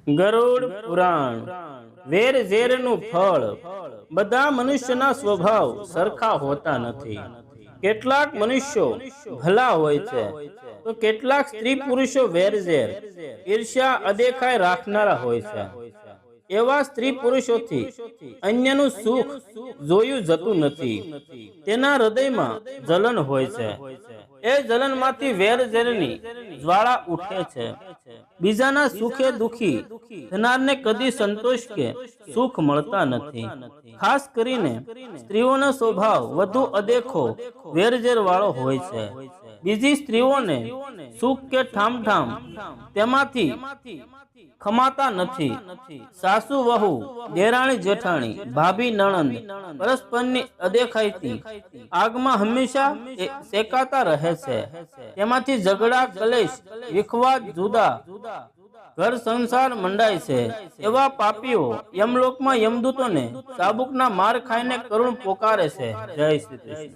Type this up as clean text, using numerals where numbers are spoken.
ગરુડ પુરાણ વેર ઝેરનું ફળ। બધા મનુષ્યના સ્વભાવ સરખા હોતા નથી। કેટલાક મનુષ્યો ભલા હોય છે તો કેટલાક સ્ત્રી પુરુષો વેરઝેર ઈર્ષ્યા અદેખાઈ રાખનારા હોય છે। એવા સ્ત્રી પુરુષોથી અન્યનું સુખ જોયું જતું નથી। તેના હૃદયમાં જલન હોય છે। એ જલનમાંથી વેરઝેરની જ્વાળા ઉઠે છે। બીજાના સુખે દુખી થનારને કદી સંતોષ કે સુખ મળતા નથી। ખાસ કરીને સ્ત્રીઓનો સ્વભાવ વધુ અદેખો વેરઝેર વાળો હોય છે। બીજી સ્ત્રીઓને સુખ કે ઠામઠામ તેમાંથી ખમાતા નથી। સાસુ વહુ, દેરાણી જેઠાણી, ભાભી નણંદ પરસ્પરની અદેખાઈથી આગમાં હંમેશા શેકાતા રહે છે। તેમાંથી ઝઘડા, કલેશ, વિખવાદ, જુદા ઘર સંસાર મંડાય છે। એવા પાપીઓ યમલોકમાં યમદૂતોને ચાબુકના માર ખાઈને કરુણ પોકારે છે। જય શ્રી કૃષ્ણ।